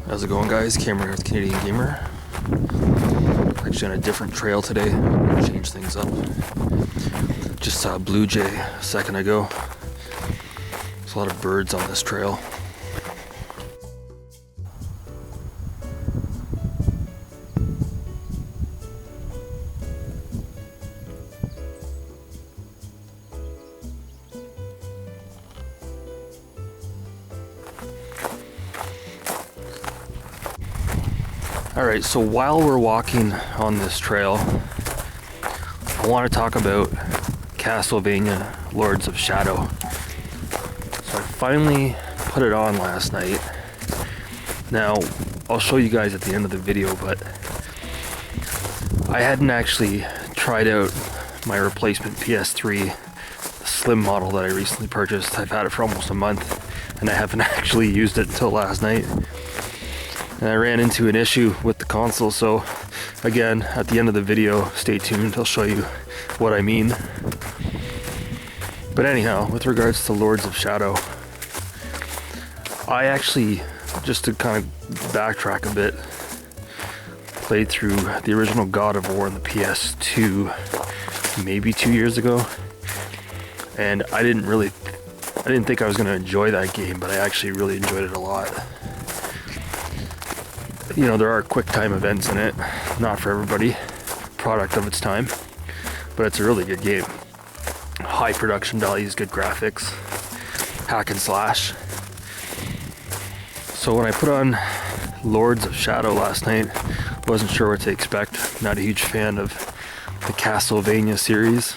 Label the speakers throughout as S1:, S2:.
S1: How's it going, guys? Cameron here with Canadian Gamer. Actually on a different trail today. Change things up. Just saw a blue jay a second ago. There's a lot of birds on this trail. Alright, so while we're walking on this trail, I want to talk about Castlevania Lords of Shadow. So I finally put it on last night. Now, I'll show you guys at the end of the video, but I hadn't actually tried out my replacement PS3, the slim model that I recently purchased. I've had it for almost a month, and I haven't actually used it until last night. And I ran into an issue with the console, so again, at the end of the video, stay tuned, I'll show you what I mean. But anyhow, with regards to Lords of Shadow, I actually, just to kind of backtrack a bit, played through the original God of War on the PS2 maybe 2 years ago, and I didn't think I was going to enjoy that game, but I actually really enjoyed it a lot. You know, there are quick time events in it, not for everybody, product of its time, but it's a really good game. High production values, good graphics, hack and slash. So when I put on Lords of Shadow last night, wasn't sure what to expect. Not a huge fan of the Castlevania series.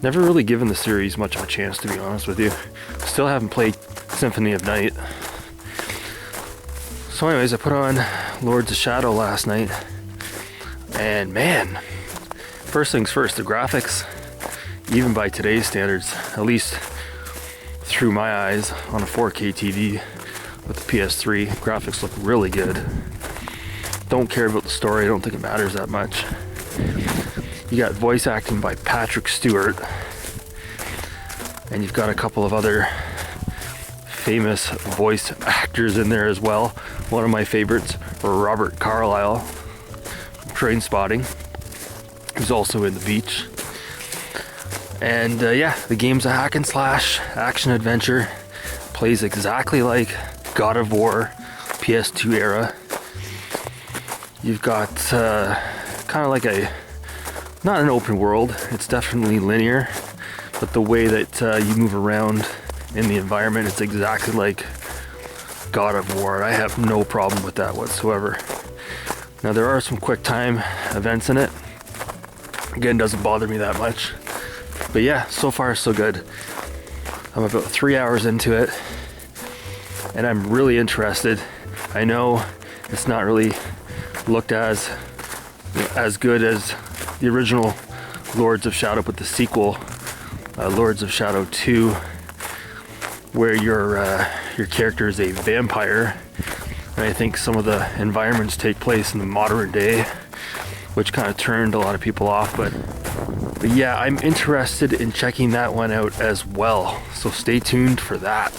S1: Never really given the series much of a chance, to be honest with you. Still haven't played Symphony of Night. So anyways, I put on Lords of Shadow last night, and man, first things first, the graphics, even by today's standards, at least through my eyes on a 4K TV with the PS3, graphics look really good. Don't care about the story, I don't think it matters that much. You got voice acting by Patrick Stewart, and you've got a couple of other famous voice actors in there as well. One of my favorites, Robert Carlyle, Train Spotting, who's also in The Beach. And yeah, the game's a hack and slash action adventure. Plays exactly like God of War, PS2 era. You've got kind of like not an open world, it's definitely linear, but the way that you move around in the environment, it's exactly like God of War. I have no problem with that whatsoever. Now there are some quick time events in it. Again, doesn't bother me that much. But yeah, so far so good. I'm about 3 hours into it, and I'm really interested. I know it's not really looked as good as the original Lords of Shadow, but the sequel, Lords of Shadow 2, where your character is a vampire, and I think some of the environments take place in the modern day, which kind of turned a lot of people off, but yeah, I'm interested in checking that one out as well, so stay tuned for that.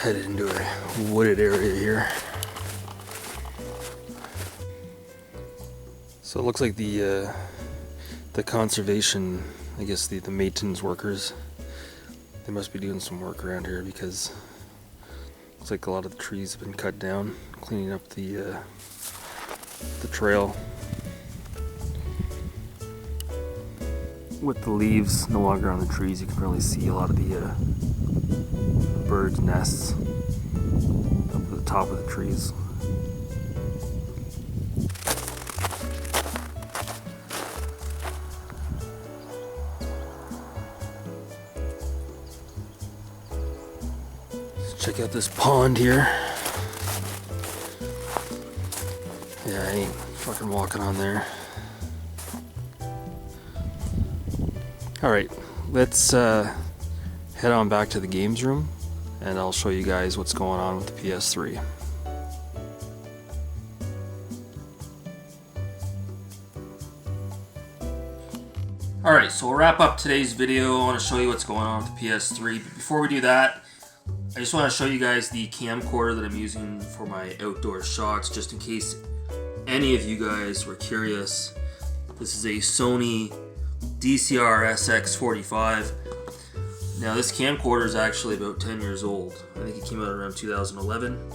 S1: Headed into a wooded area here. So it looks like the conservation, I guess the maintenance workers, they must be doing some work around here, because it looks like a lot of the trees have been cut down, cleaning up the trail. With the leaves no longer on the trees, you can really see a lot of the birds' nests up at the top of the trees. Check out this pond here. Yeah, I ain't fucking walking on there. Alright, let's head on back to the games room, and I'll show you guys what's going on with the PS3. Alright, so we'll wrap up today's video. I want to show you what's going on with the PS3. But before we do that, I just want to show you guys the camcorder that I'm using for my outdoor shots, just in case any of you guys were curious. This is a Sony DCR SX45. Now this camcorder is actually about 10 years old. I think it came out around 2011.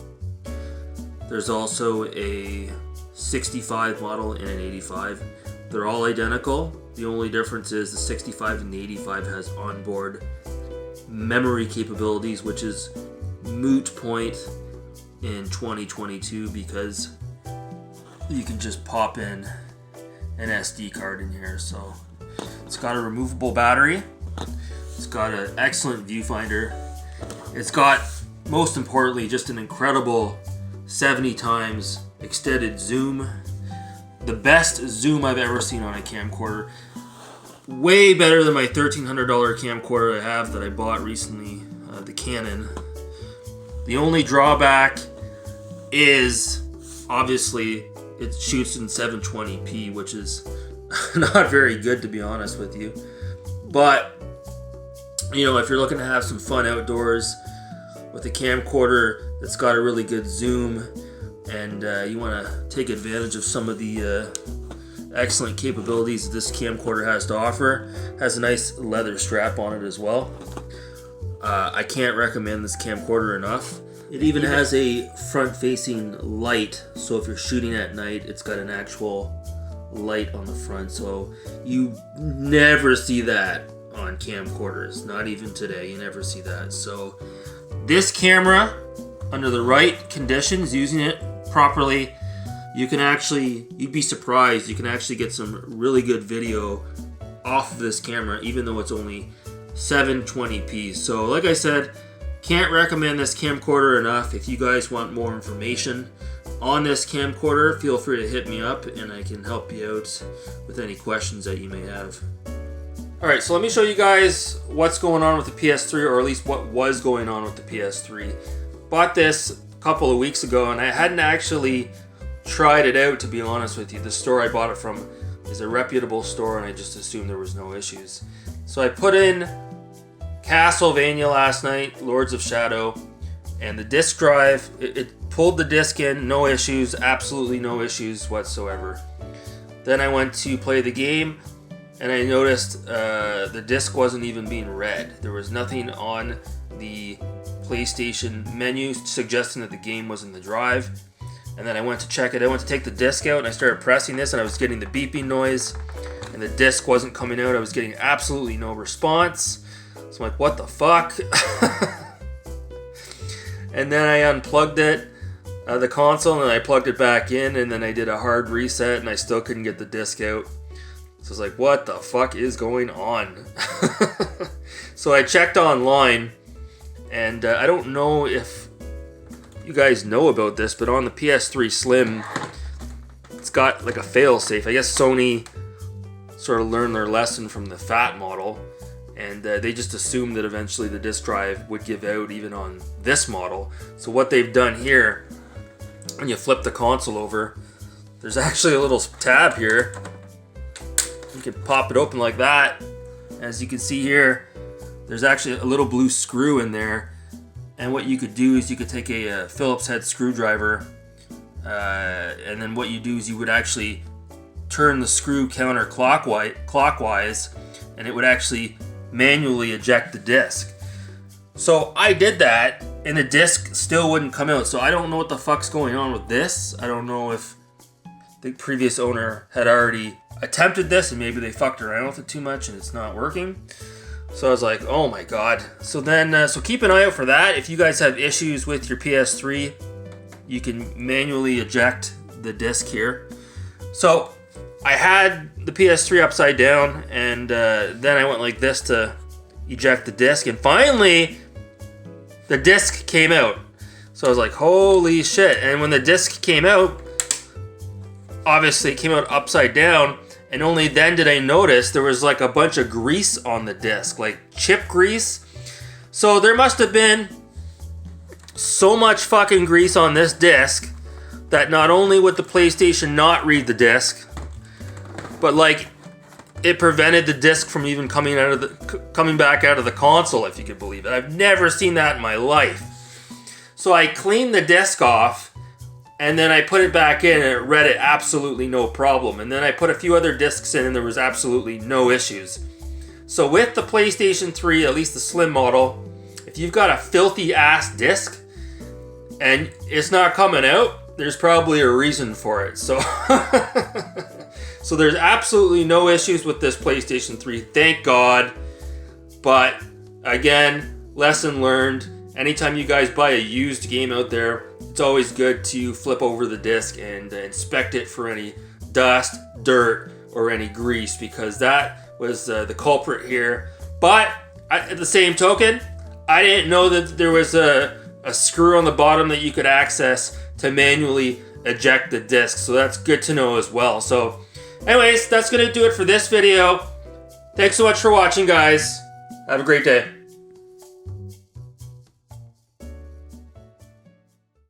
S1: There's also a 65 model and an 85. They're all identical. The only difference is the 65 and the 85 has onboard memory capabilities, which is moot point in 2022 because you can just pop in an SD card in here. So it's got a removable battery. It's got an excellent viewfinder. It's got, most importantly, just an incredible 70 times extended zoom. The best zoom I've ever seen on a camcorder. Way better than my $1,300 camcorder I have that I bought recently, the Canon. The only drawback is, obviously, it shoots in 720p, which is not very good, to be honest with you. But, you know, if you're looking to have some fun outdoors with a camcorder that's got a really good zoom, and you want to take advantage of some of the excellent capabilities that this camcorder has to offer. Has a nice leather strap on it as well. I can't recommend this camcorder enough. It even has a front-facing light, so if you're shooting at night, it's got an actual light on the front. So you never see that on camcorders, not even today. You never see that. So this camera, under the right conditions, using it properly, you can actually, you'd be surprised, you can actually get some really good video off of this camera, even though it's only 720p. So like I said, can't recommend this camcorder enough. If you guys want more information on this camcorder, feel free to hit me up and I can help you out with any questions that you may have. Alright, so let me show you guys what's going on with the PS3, or at least what was going on with the PS3. Bought this a couple of weeks ago and I hadn't actually tried it out, to be honest with you. The store I bought it from is a reputable store and I just assumed there was no issues. So I put in Castlevania last night, Lords of Shadow, and the disc drive, it pulled the disc in, no issues, absolutely no issues whatsoever. Then I went to play the game and I noticed the disc wasn't even being read. There was nothing on the PlayStation menu suggesting that the game was in the drive. And then I went to check it. I went to take the disc out and I started pressing this and I was getting the beeping noise and the disc wasn't coming out. I was getting absolutely no response. So I'm like, what the fuck? And then I unplugged it, the console, and I plugged it back in, and then I did a hard reset and I still couldn't get the disc out. So I was like, what the fuck is going on? So I checked online, and I don't know if you guys know about this, but on the PS3 Slim, it's got like a fail-safe. I guess Sony sort of learned their lesson from the fat model, and they just assumed that eventually the disc drive would give out even on this model. So what they've done here, when you flip the console over, there's actually a little tab here. You can pop it open like that. As you can see here, there's actually a little blue screw in there. And what you could do is you could take a Phillips head screwdriver, and then what you do is you would actually turn the screw counterclockwise, and it would actually manually eject the disc. So I did that, and the disc still wouldn't come out. So I don't know what the fuck's going on with this. I don't know if the previous owner had already attempted this, and maybe they fucked around with it too much, and it's not working. So I was like, oh my god. So then, so keep an eye out for that. If you guys have issues with your PS3, you can manually eject the disc here. So I had the PS3 upside down, and then I went like this to eject the disc, and finally the disc came out. So I was like, holy shit. And when the disc came out, obviously it came out upside down, and only then did I notice there was like a bunch of grease on the disc, like chip grease. So there must have been so much fucking grease on this disc that not only would the PlayStation not read the disc, but like
S2: it prevented the disc from even coming back out of the console, if you could believe it. I've never seen that in my life. So I cleaned the disc off, and then I put it back in, and it read it absolutely no problem. And then I put a few other discs in, and there was absolutely no issues. So with the PlayStation 3, at least the slim model, if you've got a filthy ass disc and it's not coming out, there's probably a reason for it. So so there's absolutely no issues with this PlayStation 3, thank God. But again, lesson learned. Anytime you guys buy a used game out there, it's always good to flip over the disc and inspect it for any dust, dirt, or any grease, because that was the culprit here. But at the same token, I didn't know that there was a screw on the bottom that you could access to manually eject the disc, so that's good to know as well. So anyways, that's gonna do it for this video. Thanks so much for watching, guys. Have a great day.